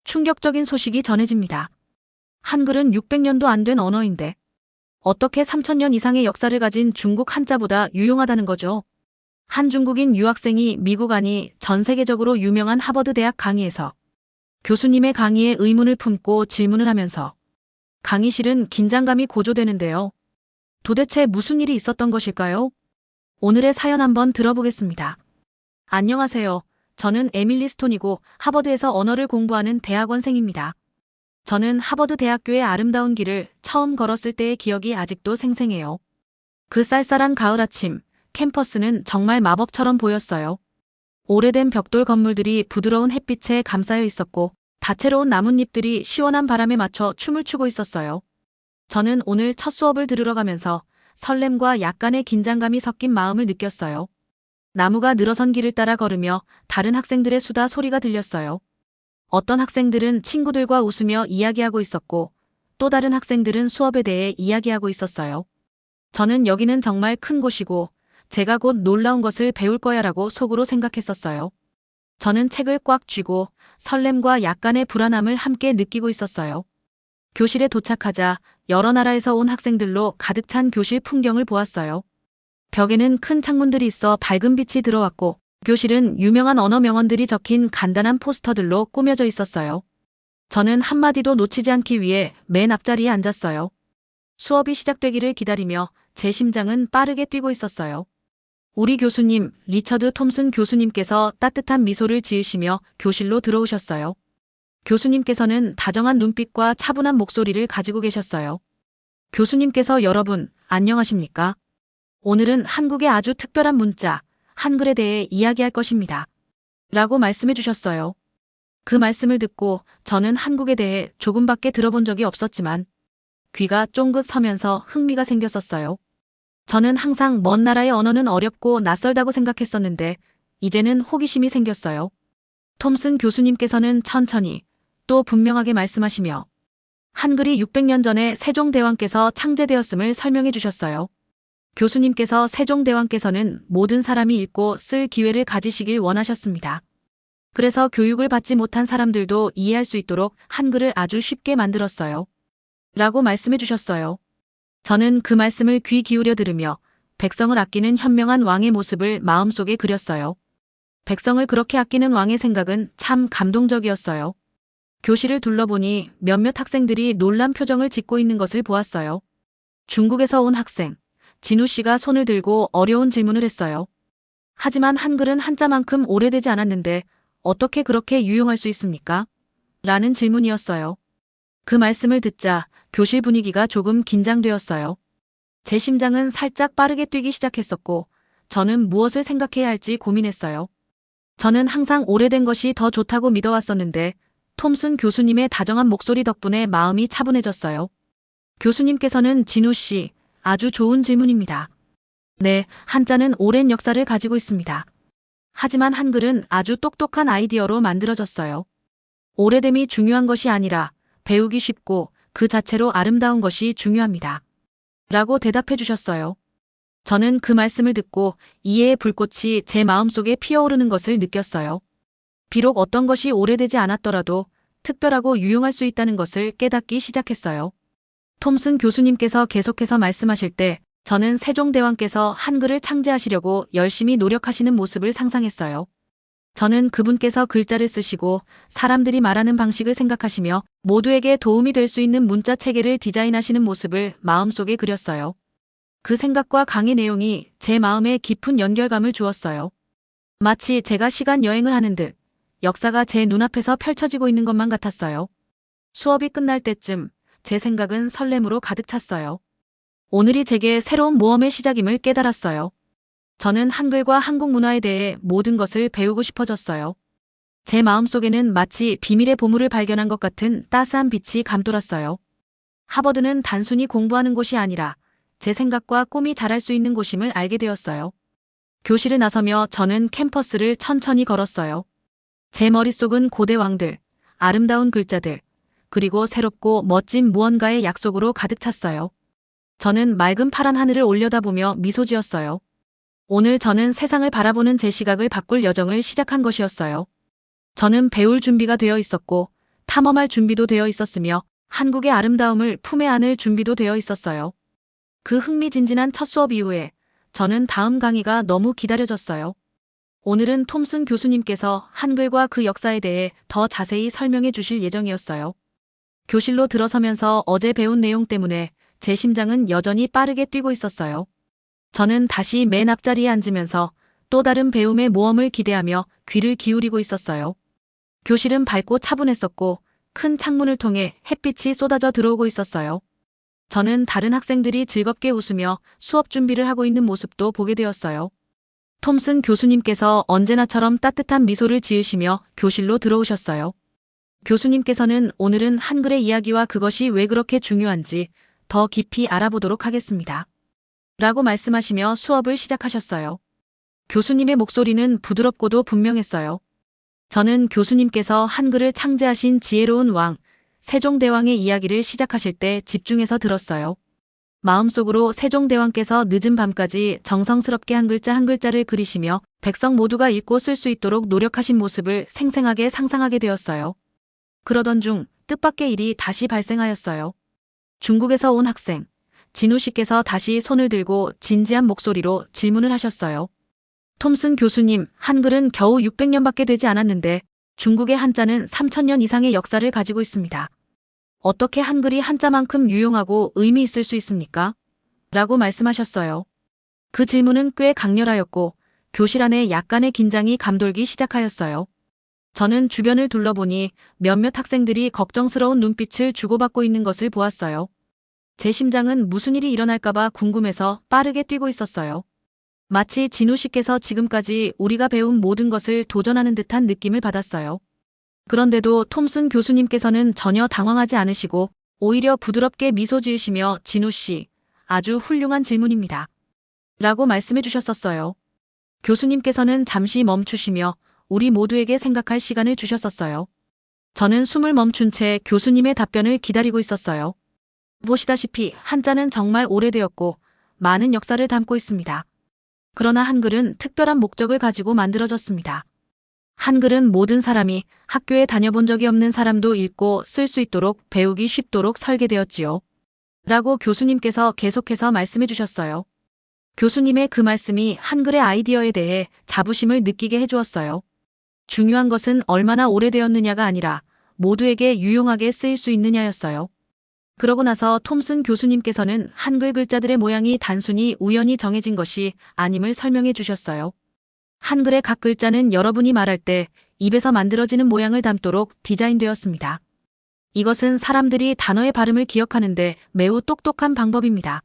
충격적인 소식이 전해집니다. 한글은 600년도 안 된 언어인데 어떻게 3000년 이상의 역사를 가진 중국 한자보다 유용하다는 거죠? 한 중국인 유학생이 미국 아니 전 세계적으로 유명한 하버드 대학 강의에서 교수님의 강의에 의문을 품고 질문을 하면서 강의실은 긴장감이 고조되는데요. 도대체 무슨 일이 있었던 것일까요? 오늘의 사연 한번 들어보겠습니다. 안녕하세요. 저는 에밀리 스톤이고 하버드에서 언어를 공부하는 대학원생입니다. 저는 하버드 대학교의 아름다운 길을 처음 걸었을 때의 기억이 아직도 생생해요. 그 쌀쌀한 가을 아침, 캠퍼스는 정말 마법처럼 보였어요. 오래된 벽돌 건물들이 부드러운 햇빛에 감싸여 있었고 다채로운 나뭇잎들이 시원한 바람에 맞춰 춤을 추고 있었어요. 저는 오늘 첫 수업을 들으러 가면서 설렘과 약간의 긴장감이 섞인 마음을 느꼈어요. 나무가 늘어선 길을 따라 걸으며 다른 학생들의 수다 소리가 들렸어요. 어떤 학생들은 친구들과 웃으며 이야기하고 있었고 또 다른 학생들은 수업에 대해 이야기하고 있었어요. 저는 여기는 정말 큰 곳이고 제가 곧 놀라운 것을 배울 거야라고 속으로 생각했었어요. 저는 책을 꽉 쥐고 설렘과 약간의 불안함을 함께 느끼고 있었어요. 교실에 도착하자 여러 나라에서 온 학생들로 가득 찬 교실 풍경을 보았어요. 벽에는 큰 창문들이 있어 밝은 빛이 들어왔고 교실은 유명한 언어 명언들이 적힌 간단한 포스터들로 꾸며져 있었어요. 저는 한마디도 놓치지 않기 위해 맨 앞자리에 앉았어요. 수업이 시작되기를 기다리며 제 심장은 빠르게 뛰고 있었어요. 우리 교수님, 리처드 톰슨 교수님께서 따뜻한 미소를 지으시며 교실로 들어오셨어요. 교수님께서는 다정한 눈빛과 차분한 목소리를 가지고 계셨어요. 교수님께서 여러분, 안녕하십니까? 오늘은 한국의 아주 특별한 문자, 한글에 대해 이야기할 것입니다. 라고 말씀해 주셨어요. 그 말씀을 듣고 저는 한국에 대해 조금밖에 들어본 적이 없었지만 귀가 쫑긋 서면서 흥미가 생겼었어요. 저는 항상 먼 나라의 언어는 어렵고 낯설다고 생각했었는데 이제는 호기심이 생겼어요. 톰슨 교수님께서는 천천히 또 분명하게 말씀하시며 한글이 600년 전에 세종대왕께서 창제되었음을 설명해 주셨어요. 교수님께서 세종대왕께서는 모든 사람이 읽고 쓸 기회를 가지시길 원하셨습니다. 그래서 교육을 받지 못한 사람들도 이해할 수 있도록 한글을 아주 쉽게 만들었어요. 라고 말씀해 주셨어요. 저는 그 말씀을 귀 기울여 들으며 백성을 아끼는 현명한 왕의 모습을 마음속에 그렸어요. 백성을 그렇게 아끼는 왕의 생각은 참 감동적이었어요. 교실을 둘러보니 몇몇 학생들이 놀란 표정을 짓고 있는 것을 보았어요. 중국에서 온 학생, 진우 씨가 손을 들고 어려운 질문을 했어요. 하지만 한글은 한자만큼 오래되지 않았는데 어떻게 그렇게 유용할 수 있습니까? 라는 질문이었어요. 그 말씀을 듣자 교실 분위기가 조금 긴장되었어요. 제 심장은 살짝 빠르게 뛰기 시작했었고 저는 무엇을 생각해야 할지 고민했어요. 저는 항상 오래된 것이 더 좋다고 믿어왔었는데 톰슨 교수님의 다정한 목소리 덕분에 마음이 차분해졌어요. 교수님께서는 진우 씨, 아주 좋은 질문입니다. 네, 한자는 오랜 역사를 가지고 있습니다. 하지만 한글은 아주 똑똑한 아이디어로 만들어졌어요. 오래됨이 중요한 것이 아니라 배우기 쉽고 그 자체로 아름다운 것이 중요합니다. 라고 대답해 주셨어요. 저는 그 말씀을 듣고 이해의 불꽃이 제 마음속에 피어오르는 것을 느꼈어요. 비록 어떤 것이 오래되지 않았더라도 특별하고 유용할 수 있다는 것을 깨닫기 시작했어요. 톰슨 교수님께서 계속해서 말씀하실 때 저는 세종대왕께서 한글을 창제하시려고 열심히 노력하시는 모습을 상상했어요. 저는 그분께서 글자를 쓰시고 사람들이 말하는 방식을 생각하시며 모두에게 도움이 될 수 있는 문자 체계를 디자인하시는 모습을 마음속에 그렸어요. 그 생각과 강의 내용이 제 마음에 깊은 연결감을 주었어요. 마치 제가 시간 여행을 하는 듯 역사가 제 눈앞에서 펼쳐지고 있는 것만 같았어요. 수업이 끝날 때쯤 제 생각은 설렘으로 가득 찼어요. 오늘이 제게 새로운 모험의 시작임을 깨달았어요. 저는 한글과 한국 문화에 대해 모든 것을 배우고 싶어졌어요. 제 마음속에는 마치 비밀의 보물을 발견한 것 같은 따스한 빛이 감돌았어요. 하버드는 단순히 공부하는 곳이 아니라 제 생각과 꿈이 자랄 수 있는 곳임을 알게 되었어요. 교실을 나서며 저는 캠퍼스를 천천히 걸었어요. 제 머릿속은 고대 왕들, 아름다운 글자들, 그리고 새롭고 멋진 무언가의 약속으로 가득 찼어요. 저는 맑은 파란 하늘을 올려다보며 미소 지었어요. 오늘 저는 세상을 바라보는 제 시각을 바꿀 여정을 시작한 것이었어요. 저는 배울 준비가 되어 있었고 탐험할 준비도 되어 있었으며 한국의 아름다움을 품에 안을 준비도 되어 있었어요. 그 흥미진진한 첫 수업 이후에 저는 다음 강의가 너무 기다려졌어요. 오늘은 톰슨 교수님께서 한글과 그 역사에 대해 더 자세히 설명해 주실 예정이었어요. 교실로 들어서면서 어제 배운 내용 때문에 제 심장은 여전히 빠르게 뛰고 있었어요. 저는 다시 맨 앞자리에 앉으면서 또 다른 배움의 모험을 기대하며 귀를 기울이고 있었어요. 교실은 밝고 차분했었고 큰 창문을 통해 햇빛이 쏟아져 들어오고 있었어요. 저는 다른 학생들이 즐겁게 웃으며 수업 준비를 하고 있는 모습도 보게 되었어요. 톰슨 교수님께서 언제나처럼 따뜻한 미소를 지으시며 교실로 들어오셨어요. 교수님께서는 오늘은 한글의 이야기와 그것이 왜 그렇게 중요한지 더 깊이 알아보도록 하겠습니다. 라고 말씀하시며 수업을 시작하셨어요. 교수님의 목소리는 부드럽고도 분명했어요. 저는 교수님께서 한글을 창제하신 지혜로운 왕, 세종대왕의 이야기를 시작하실 때 집중해서 들었어요. 마음속으로 세종대왕께서 늦은 밤까지 정성스럽게 한 글자 한 글자를 그리시며 백성 모두가 읽고 쓸 수 있도록 노력하신 모습을 생생하게 상상하게 되었어요. 그러던 중 뜻밖의 일이 다시 발생하였어요. 중국에서 온 학생, 진우 씨께서 다시 손을 들고 진지한 목소리로 질문을 하셨어요. 톰슨 교수님, 한글은 겨우 600년밖에 되지 않았는데 중국의 한자는 3000년 이상의 역사를 가지고 있습니다. 어떻게 한글이 한자만큼 유용하고 의미 있을 수 있습니까? 라고 말씀하셨어요. 그 질문은 꽤 강렬하였고 교실 안에 약간의 긴장이 감돌기 시작하였어요. 저는 주변을 둘러보니 몇몇 학생들이 걱정스러운 눈빛을 주고받고 있는 것을 보았어요. 제 심장은 무슨 일이 일어날까봐 궁금해서 빠르게 뛰고 있었어요. 마치 진우 씨께서 지금까지 우리가 배운 모든 것을 도전하는 듯한 느낌을 받았어요. 그런데도 톰슨 교수님께서는 전혀 당황하지 않으시고 오히려 부드럽게 미소 지으시며 진우 씨, 아주 훌륭한 질문입니다. 라고 말씀해 주셨었어요. 교수님께서는 잠시 멈추시며 우리 모두에게 생각할 시간을 주셨었어요. 저는 숨을 멈춘 채 교수님의 답변을 기다리고 있었어요. 보시다시피 한자는 정말 오래되었고 많은 역사를 담고 있습니다. 그러나 한글은 특별한 목적을 가지고 만들어졌습니다. 한글은 모든 사람이 학교에 다녀본 적이 없는 사람도 읽고 쓸 수 있도록 배우기 쉽도록 설계되었지요. 라고 교수님께서 계속해서 말씀해 주셨어요. 교수님의 그 말씀이 한글의 아이디어에 대해 자부심을 느끼게 해주었어요. 중요한 것은 얼마나 오래되었느냐가 아니라 모두에게 유용하게 쓰일 수 있느냐였어요. 그러고 나서 톰슨 교수님께서는 한글 글자들의 모양이 단순히 우연히 정해진 것이 아님을 설명해 주셨어요. 한글의 각 글자는 여러분이 말할 때 입에서 만들어지는 모양을 담도록 디자인되었습니다. 이것은 사람들이 단어의 발음을 기억하는데 매우 똑똑한 방법입니다.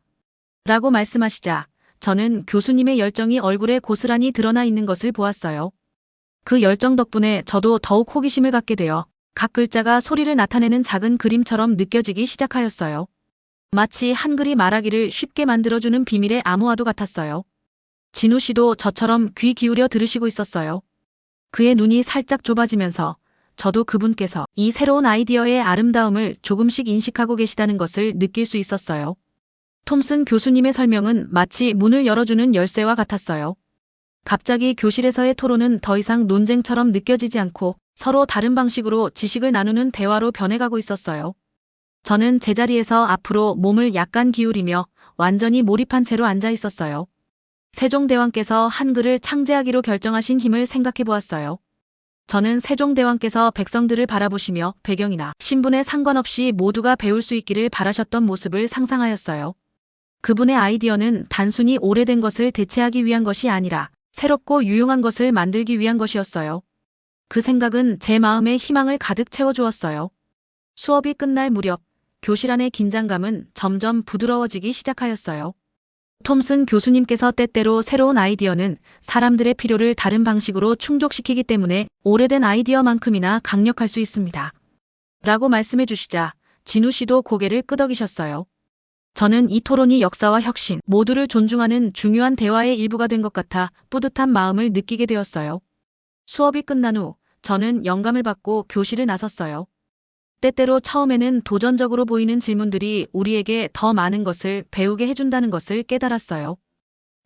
라고 말씀하시자 저는 교수님의 열정이 얼굴에 고스란히 드러나 있는 것을 보았어요. 그 열정 덕분에 저도 더욱 호기심을 갖게 되어 각 글자가 소리를 나타내는 작은 그림처럼 느껴지기 시작하였어요. 마치 한글이 말하기를 쉽게 만들어주는 비밀의 암호화도 같았어요. 진우 씨도 저처럼 귀 기울여 들으시고 있었어요. 그의 눈이 살짝 좁아지면서 저도 그분께서 이 새로운 아이디어의 아름다움을 조금씩 인식하고 계시다는 것을 느낄 수 있었어요. 톰슨 교수님의 설명은 마치 문을 열어주는 열쇠와 같았어요. 갑자기 교실에서의 토론은 더 이상 논쟁처럼 느껴지지 않고 서로 다른 방식으로 지식을 나누는 대화로 변해가고 있었어요. 저는 제자리에서 앞으로 몸을 약간 기울이며 완전히 몰입한 채로 앉아 있었어요. 세종대왕께서 한글을 창제하기로 결정하신 힘을 생각해 보았어요. 저는 세종대왕께서 백성들을 바라보시며 배경이나 신분에 상관없이 모두가 배울 수 있기를 바라셨던 모습을 상상하였어요. 그분의 아이디어는 단순히 오래된 것을 대체하기 위한 것이 아니라 새롭고 유용한 것을 만들기 위한 것이었어요. 그 생각은 제 마음에 희망을 가득 채워주었어요. 수업이 끝날 무렵 교실 안의 긴장감은 점점 부드러워지기 시작하였어요. 톰슨 교수님께서 때때로 새로운 아이디어는 사람들의 필요를 다른 방식으로 충족시키기 때문에 오래된 아이디어만큼이나 강력할 수 있습니다. 라고 말씀해 주시자 진우 씨도 고개를 끄덕이셨어요. 저는 이 토론이 역사와 혁신, 모두를 존중하는 중요한 대화의 일부가 된 것 같아 뿌듯한 마음을 느끼게 되었어요. 수업이 끝난 후 저는 영감을 받고 교실을 나섰어요. 때때로 처음에는 도전적으로 보이는 질문들이 우리에게 더 많은 것을 배우게 해준다는 것을 깨달았어요.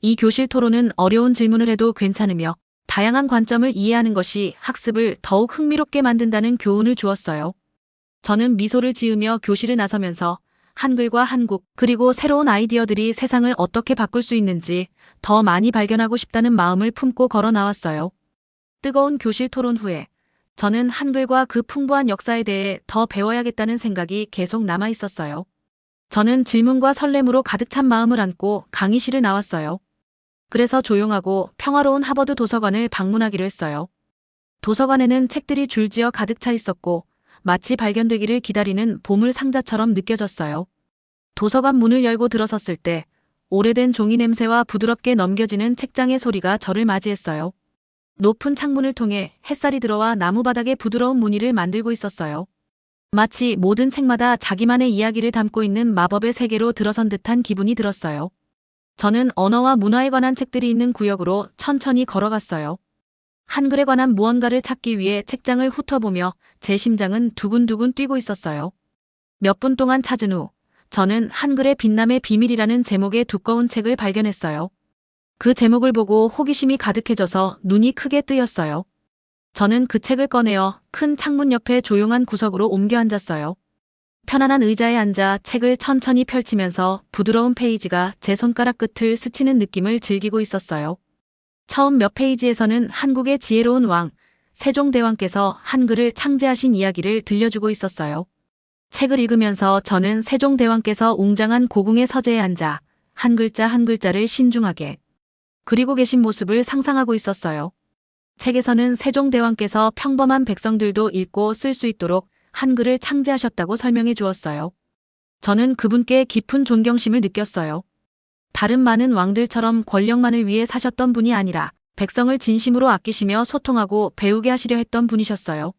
이 교실 토론은 어려운 질문을 해도 괜찮으며 다양한 관점을 이해하는 것이 학습을 더욱 흥미롭게 만든다는 교훈을 주었어요. 저는 미소를 지으며 교실을 나서면서 한글과 한국, 그리고 새로운 아이디어들이 세상을 어떻게 바꿀 수 있는지 더 많이 발견하고 싶다는 마음을 품고 걸어 나왔어요. 뜨거운 교실 토론 후에 저는 한글과 그 풍부한 역사에 대해 더 배워야겠다는 생각이 계속 남아 있었어요. 저는 질문과 설렘으로 가득 찬 마음을 안고 강의실을 나왔어요. 그래서 조용하고 평화로운 하버드 도서관을 방문하기로 했어요. 도서관에는 책들이 줄지어 가득 차 있었고 마치 발견되기를 기다리는 보물 상자처럼 느껴졌어요. 도서관 문을 열고 들어섰을 때 오래된 종이 냄새와 부드럽게 넘겨지는 책장의 소리가 저를 맞이했어요. 높은 창문을 통해 햇살이 들어와 나무 바닥에 부드러운 무늬를 만들고 있었어요. 마치 모든 책마다 자기만의 이야기를 담고 있는 마법의 세계로 들어선 듯한 기분이 들었어요. 저는 언어와 문화에 관한 책들이 있는 구역으로 천천히 걸어갔어요. 한글에 관한 무언가를 찾기 위해 책장을 훑어보며 제 심장은 두근두근 뛰고 있었어요. 몇 분 동안 찾은 후 저는 한글의 빛남의 비밀이라는 제목의 두꺼운 책을 발견했어요. 그 제목을 보고 호기심이 가득해져서 눈이 크게 뜨였어요. 저는 그 책을 꺼내어 큰 창문 옆에 조용한 구석으로 옮겨 앉았어요. 편안한 의자에 앉아 책을 천천히 펼치면서 부드러운 페이지가 제 손가락 끝을 스치는 느낌을 즐기고 있었어요. 처음 몇 페이지에서는 한국의 지혜로운 왕, 세종대왕께서 한글을 창제하신 이야기를 들려주고 있었어요. 책을 읽으면서 저는 세종대왕께서 웅장한 고궁의 서재에 앉아 한 글자 한 글자를 신중하게 그리고 계신 모습을 상상하고 있었어요. 책에서는 세종대왕께서 평범한 백성들도 읽고 쓸 수 있도록 한글을 창제하셨다고 설명해 주었어요. 저는 그분께 깊은 존경심을 느꼈어요. 다른 많은 왕들처럼 권력만을 위해 사셨던 분이 아니라 백성을 진심으로 아끼시며 소통하고 배우게 하시려 했던 분이셨어요.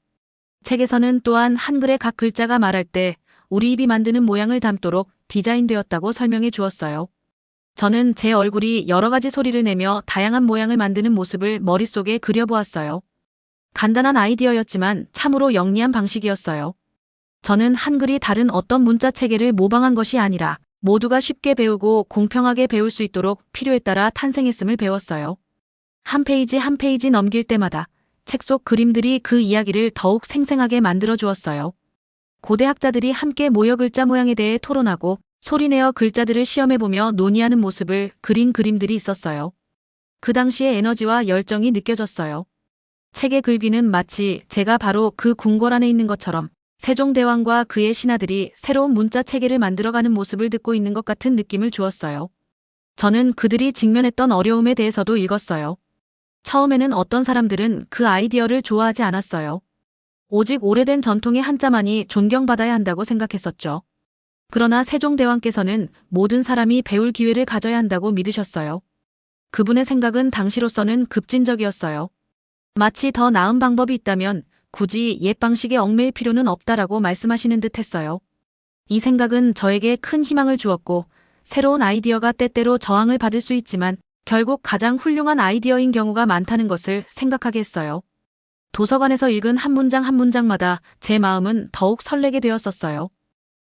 책에서는 또한 한글의 각 글자가 말할 때 우리 입이 만드는 모양을 담도록 디자인되었다고 설명해 주었어요. 저는 제 얼굴이 여러 가지 소리를 내며 다양한 모양을 만드는 모습을 머릿속에 그려보았어요. 간단한 아이디어였지만 참으로 영리한 방식이었어요. 저는 한글이 다른 어떤 문자 체계를 모방한 것이 아니라 모두가 쉽게 배우고 공평하게 배울 수 있도록 필요에 따라 탄생했음을 배웠어요. 한 페이지 한 페이지 넘길 때마다 책 속 그림들이 그 이야기를 더욱 생생하게 만들어 주었어요. 고대 학자들이 함께 모여 글자 모양에 대해 토론하고 소리내어 글자들을 시험해보며 논의하는 모습을 그린 그림들이 있었어요. 그 당시의 에너지와 열정이 느껴졌어요. 책의 글귀는 마치 제가 바로 그 궁궐 안에 있는 것처럼 세종대왕과 그의 신하들이 새로운 문자 체계를 만들어가는 모습을 듣고 있는 것 같은 느낌을 주었어요. 저는 그들이 직면했던 어려움에 대해서도 읽었어요. 처음에는 어떤 사람들은 그 아이디어를 좋아하지 않았어요. 오직 오래된 전통의 한자만이 존경받아야 한다고 생각했었죠. 그러나 세종대왕께서는 모든 사람이 배울 기회를 가져야 한다고 믿으셨어요. 그분의 생각은 당시로서는 급진적이었어요. 마치 더 나은 방법이 있다면 굳이 옛 방식에 얽매일 필요는 없다라고 말씀하시는 듯 했어요. 이 생각은 저에게 큰 희망을 주었고 새로운 아이디어가 때때로 저항을 받을 수 있지만 결국 가장 훌륭한 아이디어인 경우가 많다는 것을 생각하게 했어요. 도서관에서 읽은 한 문장 한 문장마다 제 마음은 더욱 설레게 되었었어요.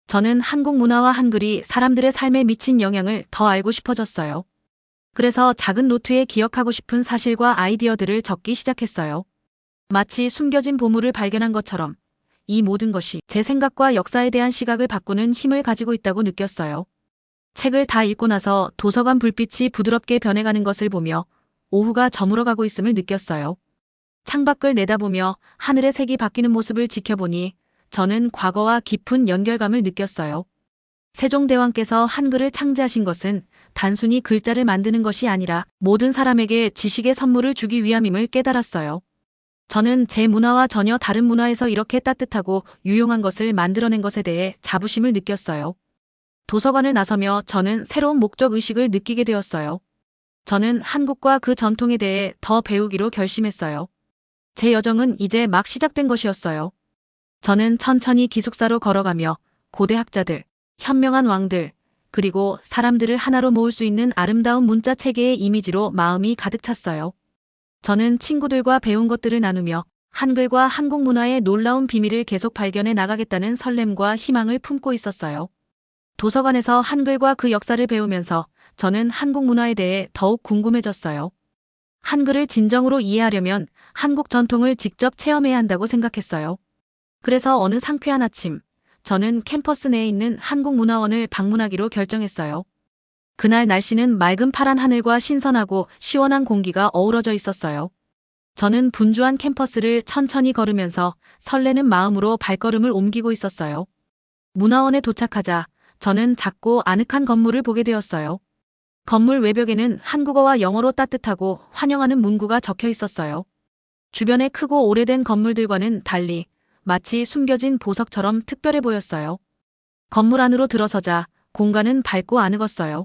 저는 한국 문화와 한글이 사람들의 삶에 미친 영향을 더 알고 싶어졌어요. 그래서 작은 노트에 기억하고 싶은 사실과 아이디어들을 적기 시작했어요. 마치 숨겨진 보물을 발견한 것처럼 이 모든 것이 제 생각과 역사에 대한 시각을 바꾸는 힘을 가지고 있다고 느꼈어요. 책을 다 읽고 나서 도서관 불빛이 부드럽게 변해가는 것을 보며 오후가 저물어가고 있음을 느꼈어요. 창밖을 내다보며 하늘의 색이 바뀌는 모습을 지켜보니 저는 과거와 깊은 연결감을 느꼈어요. 세종대왕께서 한글을 창제하신 것은 단순히 글자를 만드는 것이 아니라 모든 사람에게 지식의 선물을 주기 위함임을 깨달았어요. 저는 제 문화와 전혀 다른 문화에서 이렇게 따뜻하고 유용한 것을 만들어낸 것에 대해 자부심을 느꼈어요. 도서관을 나서며 저는 새로운 목적 의식을 느끼게 되었어요. 저는 한국과 그 전통에 대해 더 배우기로 결심했어요. 제 여정은 이제 막 시작된 것이었어요. 저는 천천히 기숙사로 걸어가며 고대 학자들, 현명한 왕들, 그리고 사람들을 하나로 모을 수 있는 아름다운 문자 체계의 이미지로 마음이 가득 찼어요. 저는 친구들과 배운 것들을 나누며 한글과 한국 문화의 놀라운 비밀을 계속 발견해 나가겠다는 설렘과 희망을 품고 있었어요. 도서관에서 한글과 그 역사를 배우면서 저는 한국 문화에 대해 더욱 궁금해졌어요. 한글을 진정으로 이해하려면 한국 전통을 직접 체험해야 한다고 생각했어요. 그래서 어느 상쾌한 아침, 저는 캠퍼스 내에 있는 한국문화원을 방문하기로 결정했어요. 그날 날씨는 맑은 파란 하늘과 신선하고 시원한 공기가 어우러져 있었어요. 저는 분주한 캠퍼스를 천천히 걸으면서 설레는 마음으로 발걸음을 옮기고 있었어요. 문화원에 도착하자 저는 작고 아늑한 건물을 보게 되었어요. 건물 외벽에는 한국어와 영어로 따뜻하고 환영하는 문구가 적혀 있었어요. 주변의 크고 오래된 건물들과는 달리 마치 숨겨진 보석처럼 특별해 보였어요. 건물 안으로 들어서자 공간은 밝고 아늑했어요.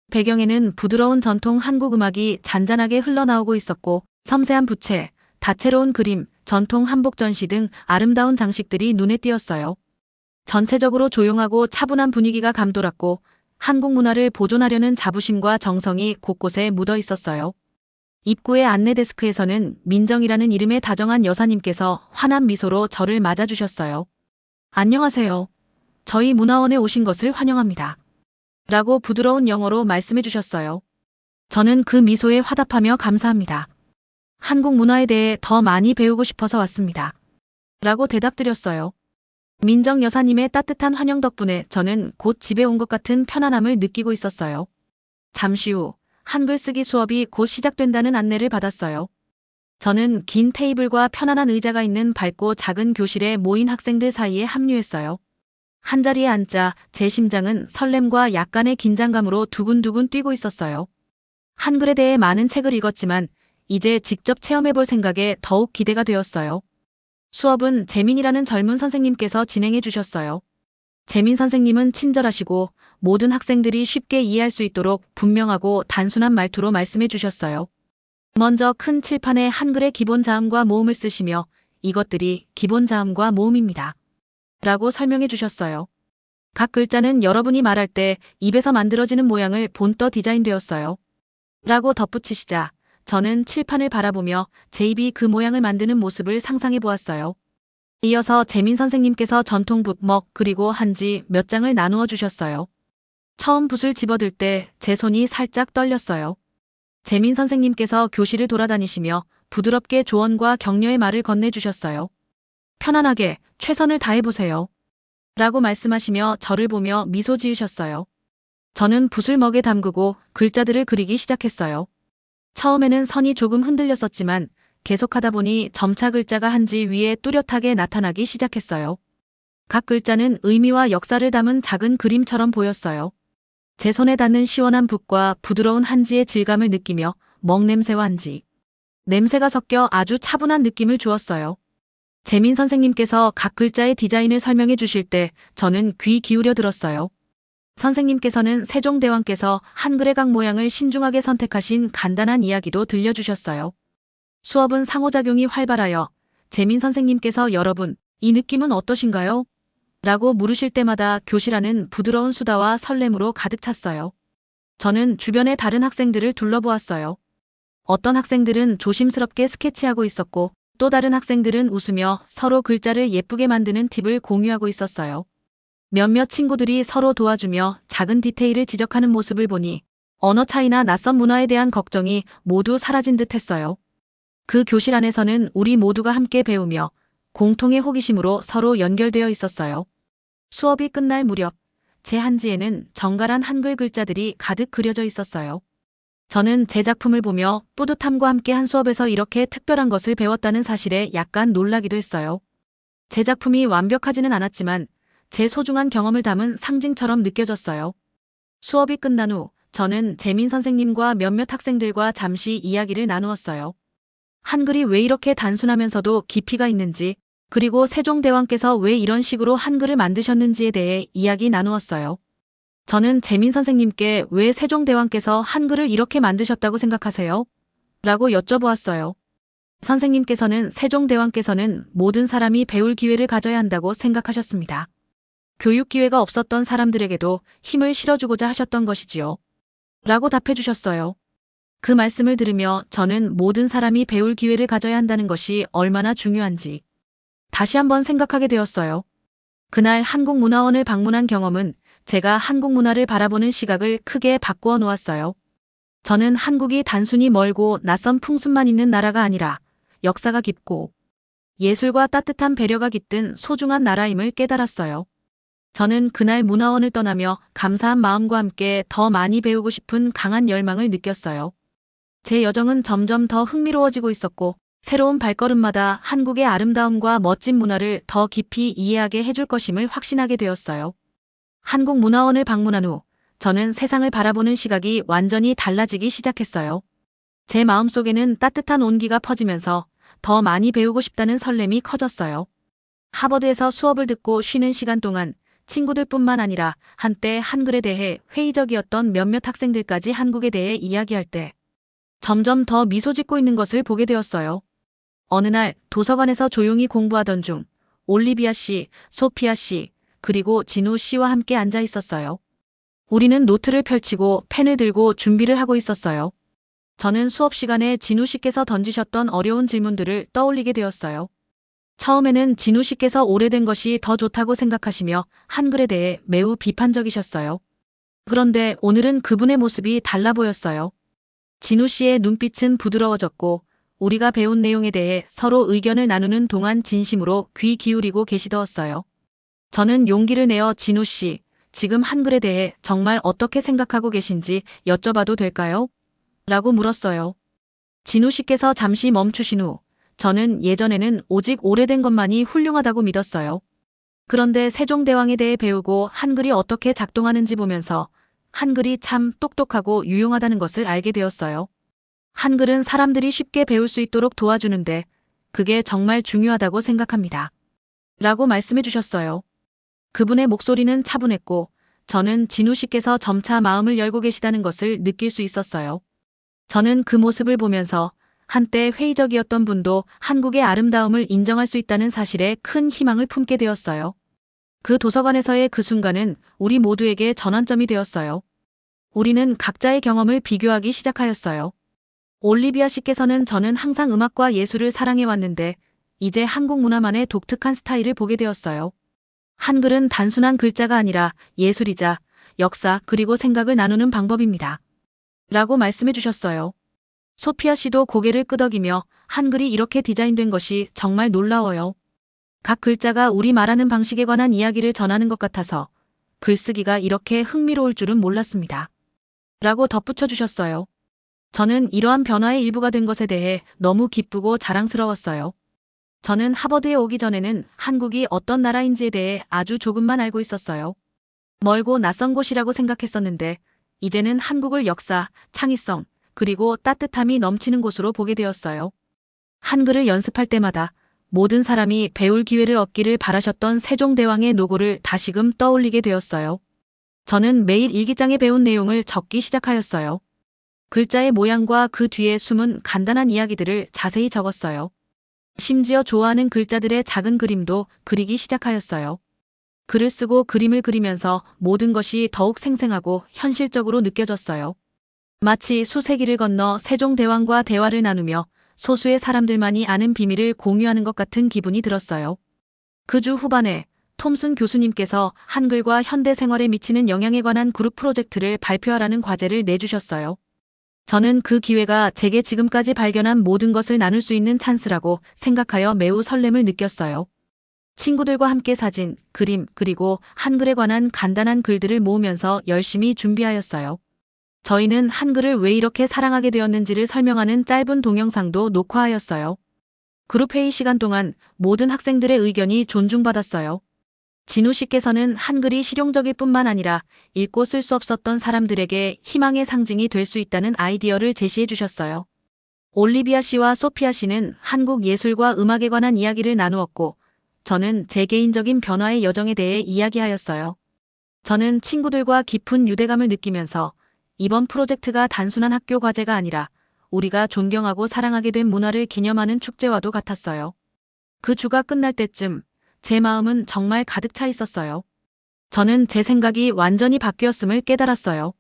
배경에는 부드러운 전통 한국 음악이 잔잔하게 흘러나오고 있었고 섬세한 부채, 다채로운 그림, 전통 한복 전시 등 아름다운 장식들이 눈에 띄었어요. 전체적으로 조용하고 차분한 분위기가 감돌았고 한국 문화를 보존하려는 자부심과 정성이 곳곳에 묻어 있었어요. 입구의 안내 데스크에서는 민정이라는 이름의 다정한 여사님께서 환한 미소로 저를 맞아주셨어요. 안녕하세요. 저희 문화원에 오신 것을 환영합니다. 라고 부드러운 영어로 말씀해 주셨어요. 저는 그 미소에 화답하며 감사합니다. 한국 문화에 대해 더 많이 배우고 싶어서 왔습니다. 라고 대답드렸어요. 민정 여사님의 따뜻한 환영 덕분에 저는 곧 집에 온 것 같은 편안함을 느끼고 있었어요. 잠시 후 한글 쓰기 수업이 곧 시작된다는 안내를 받았어요. 저는 긴 테이블과 편안한 의자가 있는 밝고 작은 교실에 모인 학생들 사이에 합류했어요. 한자리에 앉자 제 심장은 설렘과 약간의 긴장감으로 두근두근 뛰고 있었어요. 한글에 대해 많은 책을 읽었지만 이제 직접 체험해볼 생각에 더욱 기대가 되었어요. 수업은 재민이라는 젊은 선생님께서 진행해 주셨어요. 재민 선생님은 친절하시고 모든 학생들이 쉽게 이해할 수 있도록 분명하고 단순한 말투로 말씀해 주셨어요. 먼저 큰 칠판에 한글의 기본 자음과 모음을 쓰시며 이것들이 기본 자음과 모음입니다. 라고 설명해 주셨어요. 각 글자는 여러분이 말할 때 입에서 만들어지는 모양을 본떠 디자인되었어요. 라고 덧붙이시자 저는 칠판을 바라보며 제 입이 그 모양을 만드는 모습을 상상해 보았어요. 이어서 재민 선생님께서 전통 붓, 먹, 그리고 한지 몇 장을 나누어 주셨어요. 처음 붓을 집어들 때 제 손이 살짝 떨렸어요. 재민 선생님께서 교실을 돌아다니시며 부드럽게 조언과 격려의 말을 건네주셨어요. 편안하게 최선을 다해보세요. 라고 말씀하시며 저를 보며 미소 지으셨어요. 저는 붓을 먹에 담그고 글자들을 그리기 시작했어요. 처음에는 선이 조금 흔들렸었지만 계속하다 보니 점차 글자가 한지 위에 뚜렷하게 나타나기 시작했어요. 각 글자는 의미와 역사를 담은 작은 그림처럼 보였어요. 제 손에 닿는 시원한 붓과 부드러운 한지의 질감을 느끼며 먹 냄새와 한지 냄새가 섞여 아주 차분한 느낌을 주었어요. 재민 선생님께서 각 글자의 디자인을 설명해 주실 때 저는 귀 기울여 들었어요. 선생님께서는 세종대왕께서 한글의 각 모양을 신중하게 선택하신 간단한 이야기도 들려주셨어요. 수업은 상호작용이 활발하여 재민 선생님께서 여러분, 이 느낌은 어떠신가요? 라고 물으실 때마다 교실 안은 부드러운 수다와 설렘으로 가득 찼어요. 저는 주변의 다른 학생들을 둘러보았어요. 어떤 학생들은 조심스럽게 스케치하고 있었고 또 다른 학생들은 웃으며 서로 글자를 예쁘게 만드는 팁을 공유하고 있었어요. 몇몇 친구들이 서로 도와주며 작은 디테일을 지적하는 모습을 보니 언어 차이나 낯선 문화에 대한 걱정이 모두 사라진 듯 했어요. 그 교실 안에서는 우리 모두가 함께 배우며 공통의 호기심으로 서로 연결되어 있었어요. 수업이 끝날 무렵 제 한지에는 정갈한 한글 글자들이 가득 그려져 있었어요. 저는 제 작품을 보며 뿌듯함과 함께 한 수업에서 이렇게 특별한 것을 배웠다는 사실에 약간 놀라기도 했어요. 제 작품이 완벽하지는 않았지만 제 소중한 경험을 담은 상징처럼 느껴졌어요. 수업이 끝난 후 저는 재민 선생님과 몇몇 학생들과 잠시 이야기를 나누었어요. 한글이 왜 이렇게 단순하면서도 깊이가 있는지, 그리고 세종대왕께서 왜 이런 식으로 한글을 만드셨는지에 대해 이야기 나누었어요. 저는 재민 선생님께 왜 세종대왕께서 한글을 이렇게 만드셨다고 생각하세요? 라고 여쭤보았어요. 선생님께서는 세종대왕께서는 모든 사람이 배울 기회를 가져야 한다고 생각하셨습니다. 교육 기회가 없었던 사람들에게도 힘을 실어주고자 하셨던 것이지요. 라고 답해 주셨어요. 그 말씀을 들으며 저는 모든 사람이 배울 기회를 가져야 한다는 것이 얼마나 중요한지 다시 한번 생각하게 되었어요. 그날 한국문화원을 방문한 경험은 제가 한국 문화를 바라보는 시각을 크게 바꾸어 놓았어요. 저는 한국이 단순히 멀고 낯선 풍습만 있는 나라가 아니라 역사가 깊고 예술과 따뜻한 배려가 깃든 소중한 나라임을 깨달았어요. 저는 그날 문화원을 떠나며 감사한 마음과 함께 더 많이 배우고 싶은 강한 열망을 느꼈어요. 제 여정은 점점 더 흥미로워지고 있었고, 새로운 발걸음마다 한국의 아름다움과 멋진 문화를 더 깊이 이해하게 해줄 것임을 확신하게 되었어요. 한국 문화원을 방문한 후, 저는 세상을 바라보는 시각이 완전히 달라지기 시작했어요. 제 마음속에는 따뜻한 온기가 퍼지면서 더 많이 배우고 싶다는 설렘이 커졌어요. 하버드에서 수업을 듣고 쉬는 시간 동안 친구들뿐만 아니라 한때 한글에 대해 회의적이었던 몇몇 학생들까지 한국에 대해 이야기할 때 점점 더 미소 짓고 있는 것을 보게 되었어요. 어느 날 도서관에서 조용히 공부하던 중 올리비아 씨, 소피아 씨, 그리고 진우 씨와 함께 앉아 있었어요. 우리는 노트를 펼치고 펜을 들고 준비를 하고 있었어요. 저는 수업 시간에 진우 씨께서 던지셨던 어려운 질문들을 떠올리게 되었어요. 처음에는 진우 씨께서 오래된 것이 더 좋다고 생각하시며 한글에 대해 매우 비판적이셨어요. 그런데 오늘은 그분의 모습이 달라 보였어요. 진우 씨의 눈빛은 부드러워졌고 우리가 배운 내용에 대해 서로 의견을 나누는 동안 진심으로 귀 기울이고 계시더었어요. 저는 용기를 내어 진우 씨, 지금 한글에 대해 정말 어떻게 생각하고 계신지 여쭤봐도 될까요? 라고 물었어요. 진우 씨께서 잠시 멈추신 후 저는 예전에는 오직 오래된 것만이 훌륭하다고 믿었어요. 그런데 세종대왕에 대해 배우고 한글이 어떻게 작동하는지 보면서 한글이 참 똑똑하고 유용하다는 것을 알게 되었어요. 한글은 사람들이 쉽게 배울 수 있도록 도와주는데 그게 정말 중요하다고 생각합니다. 라고 말씀해 주셨어요. 그분의 목소리는 차분했고 저는 진우 씨께서 점차 마음을 열고 계시다는 것을 느낄 수 있었어요. 저는 그 모습을 보면서 한때 회의적이었던 분도 한국의 아름다움을 인정할 수 있다는 사실에 큰 희망을 품게 되었어요. 그 도서관에서의 그 순간은 우리 모두에게 전환점이 되었어요. 우리는 각자의 경험을 비교하기 시작하였어요. 올리비아 씨께서는 저는 항상 음악과 예술을 사랑해왔는데 이제 한국 문화만의 독특한 스타일을 보게 되었어요. 한글은 단순한 글자가 아니라 예술이자 역사 그리고 생각을 나누는 방법입니다. 라고 말씀해 주셨어요. 소피아 씨도 고개를 끄덕이며 한글이 이렇게 디자인된 것이 정말 놀라워요. 각 글자가 우리 말하는 방식에 관한 이야기를 전하는 것 같아서 글쓰기가 이렇게 흥미로울 줄은 몰랐습니다. 라고 덧붙여 주셨어요. 저는 이러한 변화의 일부가 된 것에 대해 너무 기쁘고 자랑스러웠어요. 저는 하버드에 오기 전에는 한국이 어떤 나라인지에 대해 아주 조금만 알고 있었어요. 멀고 낯선 곳이라고 생각했었는데 이제는 한국을 역사, 창의성, 그리고 따뜻함이 넘치는 곳으로 보게 되었어요. 한글을 연습할 때마다 모든 사람이 배울 기회를 얻기를 바라셨던 세종대왕의 노고를 다시금 떠올리게 되었어요. 저는 매일 일기장에 배운 내용을 적기 시작하였어요. 글자의 모양과 그 뒤에 숨은 간단한 이야기들을 자세히 적었어요. 심지어 좋아하는 글자들의 작은 그림도 그리기 시작하였어요. 글을 쓰고 그림을 그리면서 모든 것이 더욱 생생하고 현실적으로 느껴졌어요. 마치 수세기를 건너 세종대왕과 대화를 나누며 소수의 사람들만이 아는 비밀을 공유하는 것 같은 기분이 들었어요. 그 주 후반에 톰슨 교수님께서 한글과 현대 생활에 미치는 영향에 관한 그룹 프로젝트를 발표하라는 과제를 내주셨어요. 저는 그 기회가 제게 지금까지 발견한 모든 것을 나눌 수 있는 찬스라고 생각하여 매우 설렘을 느꼈어요. 친구들과 함께 사진, 그림, 그리고 한글에 관한 간단한 글들을 모으면서 열심히 준비하였어요. 저희는 한글을 왜 이렇게 사랑하게 되었는지를 설명하는 짧은 동영상도 녹화하였어요. 그룹 회의 시간 동안 모든 학생들의 의견이 존중받았어요. 진우 씨께서는 한글이 실용적일 뿐만 아니라 읽고 쓸 수 없었던 사람들에게 희망의 상징이 될 수 있다는 아이디어를 제시해 주셨어요. 올리비아 씨와 소피아 씨는 한국 예술과 음악에 관한 이야기를 나누었고 저는 제 개인적인 변화의 여정에 대해 이야기하였어요. 저는 친구들과 깊은 유대감을 느끼면서 이번 프로젝트가 단순한 학교 과제가 아니라 우리가 존경하고 사랑하게 된 문화를 기념하는 축제와도 같았어요. 그 주가 끝날 때쯤 제 마음은 정말 가득 차 있었어요. 저는 제 생각이 완전히 바뀌었음을 깨달았어요.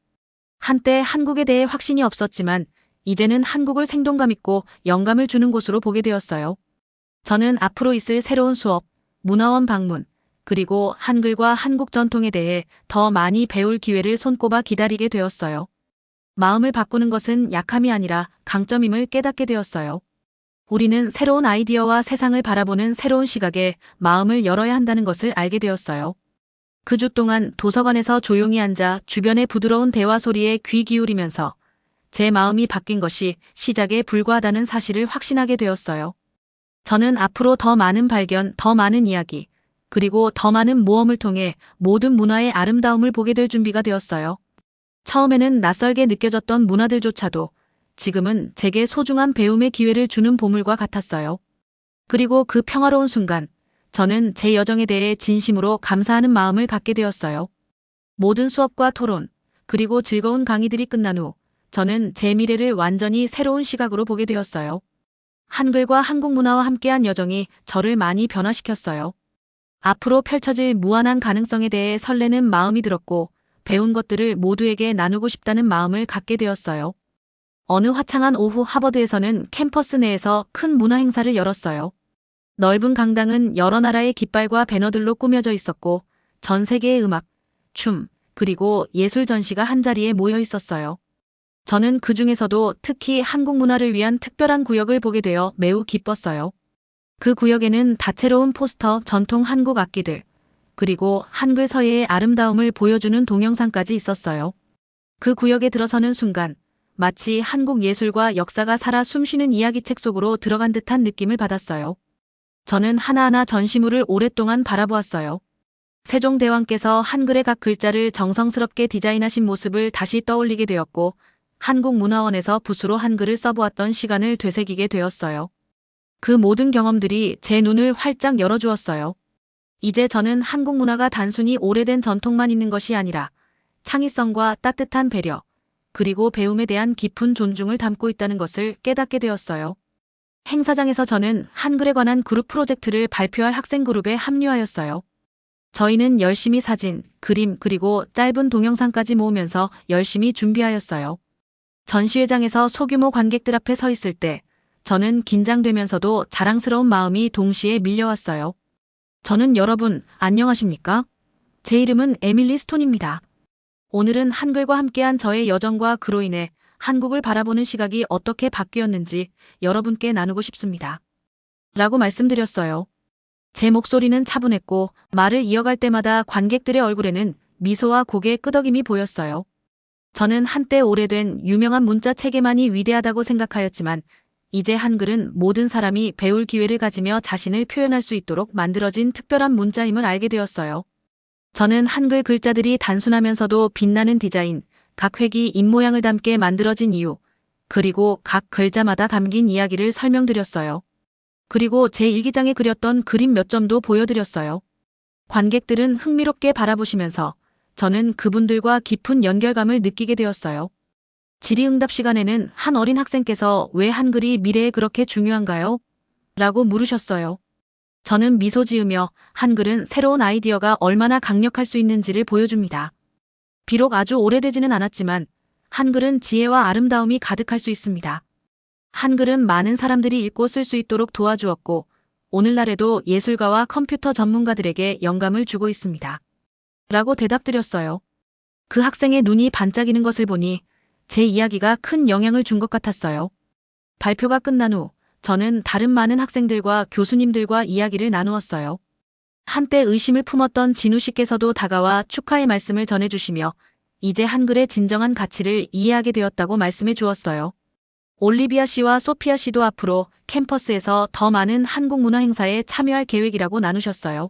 한때 한국에 대해 확신이 없었지만 이제는 한국을 생동감 있고 영감을 주는 곳으로 보게 되었어요. 저는 앞으로 있을 새로운 수업, 문화원 방문, 그리고 한글과 한국 전통에 대해 더 많이 배울 기회를 손꼽아 기다리게 되었어요. 마음을 바꾸는 것은 약함이 아니라 강점임을 깨닫게 되었어요. 우리는 새로운 아이디어와 세상을 바라보는 새로운 시각에 마음을 열어야 한다는 것을 알게 되었어요. 그 주 동안 도서관에서 조용히 앉아 주변의 부드러운 대화 소리에 귀 기울이면서 제 마음이 바뀐 것이 시작에 불과하다는 사실을 확신하게 되었어요. 저는 앞으로 더 많은 발견, 더 많은 이야기, 그리고 더 많은 모험을 통해 모든 문화의 아름다움을 보게 될 준비가 되었어요. 처음에는 낯설게 느껴졌던 문화들조차도 지금은 제게 소중한 배움의 기회를 주는 보물과 같았어요. 그리고 그 평화로운 순간, 저는 제 여정에 대해 진심으로 감사하는 마음을 갖게 되었어요. 모든 수업과 토론, 그리고 즐거운 강의들이 끝난 후, 저는 제 미래를 완전히 새로운 시각으로 보게 되었어요. 한글과 한국 문화와 함께한 여정이 저를 많이 변화시켰어요. 앞으로 펼쳐질 무한한 가능성에 대해 설레는 마음이 들었고, 배운 것들을 모두에게 나누고 싶다는 마음을 갖게 되었어요. 어느 화창한 오후 하버드에서는 캠퍼스 내에서 큰 문화 행사를 열었어요. 넓은 강당은 여러 나라의 깃발과 배너들로 꾸며져 있었고, 전 세계의 음악, 춤, 그리고 예술 전시가 한자리에 모여 있었어요. 저는 그 중에서도 특히 한국 문화를 위한 특별한 구역을 보게 되어 매우 기뻤어요. 그 구역에는 다채로운 포스터, 전통 한국 악기들, 그리고 한글 서예의 아름다움을 보여주는 동영상까지 있었어요. 그 구역에 들어서는 순간, 마치 한국 예술과 역사가 살아 숨쉬는 이야기책 속으로 들어간 듯한 느낌을 받았어요. 저는 하나하나 전시물을 오랫동안 바라보았어요. 세종대왕께서 한글의 각 글자를 정성스럽게 디자인하신 모습을 다시 떠올리게 되었고, 한국문화원에서 붓으로 한글을 써보았던 시간을 되새기게 되었어요. 그 모든 경험들이 제 눈을 활짝 열어주었어요. 이제 저는 한국 문화가 단순히 오래된 전통만 있는 것이 아니라 창의성과 따뜻한 배려, 그리고 배움에 대한 깊은 존중을 담고 있다는 것을 깨닫게 되었어요. 행사장에서 저는 한글에 관한 그룹 프로젝트를 발표할 학생 그룹에 합류하였어요. 저희는 열심히 사진, 그림, 그리고 짧은 동영상까지 모으면서 열심히 준비하였어요. 전시회장에서 소규모 관객들 앞에 서 있을 때 저는 긴장되면서도 자랑스러운 마음이 동시에 밀려왔어요. 저는 여러분, 안녕하십니까? 제 이름은 에밀리 스톤입니다. 오늘은 한글과 함께한 저의 여정과 그로 인해 한국을 바라보는 시각이 어떻게 바뀌었는지 여러분께 나누고 싶습니다. 라고 말씀드렸어요. 제 목소리는 차분했고 말을 이어갈 때마다 관객들의 얼굴에는 미소와 고개 끄덕임이 보였어요. 저는 한때 오래된 유명한 문자 체계만이 위대하다고 생각하였지만 이제 한글은 모든 사람이 배울 기회를 가지며 자신을 표현할 수 있도록 만들어진 특별한 문자임을 알게 되었어요. 저는 한글 글자들이 단순하면서도 빛나는 디자인, 각 획이 입모양을 담게 만들어진 이유, 그리고 각 글자마다 담긴 이야기를 설명드렸어요. 그리고 제 일기장에 그렸던 그림 몇 점도 보여드렸어요. 관객들은 흥미롭게 바라보시면서 저는 그분들과 깊은 연결감을 느끼게 되었어요. 질의응답 시간에는 한 어린 학생께서 왜 한글이 미래에 그렇게 중요한가요? 라고 물으셨어요. 저는 미소 지으며 한글은 새로운 아이디어가 얼마나 강력할 수 있는지를 보여줍니다. 비록 아주 오래되지는 않았지만 한글은 지혜와 아름다움이 가득할 수 있습니다. 한글은 많은 사람들이 읽고 쓸 수 있도록 도와주었고 오늘날에도 예술가와 컴퓨터 전문가들에게 영감을 주고 있습니다. 라고 대답드렸어요. 그 학생의 눈이 반짝이는 것을 보니 제 이야기가 큰 영향을 준 것 같았어요. 발표가 끝난 후 저는 다른 많은 학생들과 교수님들과 이야기를 나누었어요. 한때 의심을 품었던 진우 씨께서도 다가와 축하의 말씀을 전해주시며 이제 한글의 진정한 가치를 이해하게 되었다고 말씀해 주었어요. 올리비아 씨와 소피아 씨도 앞으로 캠퍼스에서 더 많은 한국 문화 행사에 참여할 계획이라고 나누셨어요.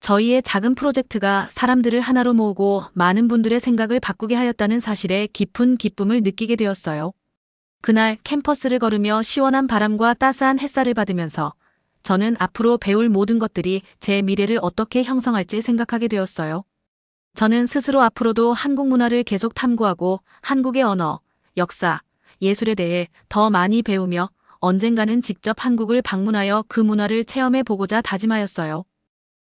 저희의 작은 프로젝트가 사람들을 하나로 모으고 많은 분들의 생각을 바꾸게 하였다는 사실에 깊은 기쁨을 느끼게 되었어요. 그날 캠퍼스를 걸으며 시원한 바람과 따스한 햇살을 받으면서 저는 앞으로 배울 모든 것들이 제 미래를 어떻게 형성할지 생각하게 되었어요. 저는 스스로 앞으로도 한국 문화를 계속 탐구하고 한국의 언어, 역사, 예술에 대해 더 많이 배우며 언젠가는 직접 한국을 방문하여 그 문화를 체험해 보고자 다짐하였어요.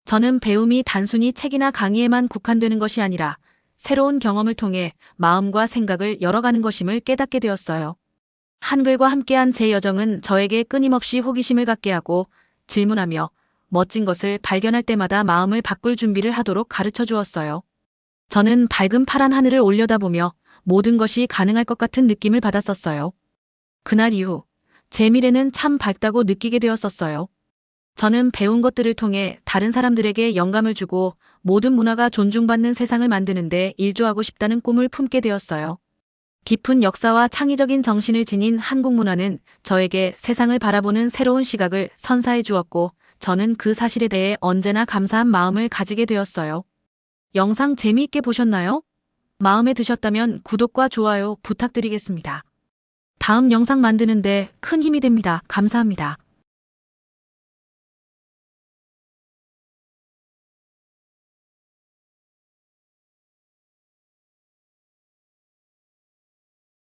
저는 배움이 단순히 책이나 강의에만 국한되는 것이 아니라 새로운 경험을 통해 마음과 생각을 열어가는 것임을 깨닫게 되었어요. 한글과 함께한 제 여정은 저에게 끊임없이 호기심을 갖게 하고 질문하며 멋진 것을 발견할 때마다 마음을 바꿀 준비를 하도록 가르쳐 주었어요. 저는 밝은 파란 하늘을 올려다보며 모든 것이 가능할 것 같은 느낌을 받았었어요. 그날 이후 제 미래는 참 밝다고 느끼게 되었었어요. 저는 배운 것들을 통해 다른 사람들에게 영감을 주고 모든 문화가 존중받는 세상을 만드는데 일조하고 싶다는 꿈을 품게 되었어요. 깊은 역사와 창의적인 정신을 지닌 한국 문화는 저에게 세상을 바라보는 새로운 시각을 선사해 주었고, 저는 그 사실에 대해 언제나 감사한 마음을 가지게 되었어요. 영상 재미있게 보셨나요? 마음에 드셨다면 구독과 좋아요 부탁드리겠습니다. 다음 영상 만드는데 큰 힘이 됩니다. 감사합니다.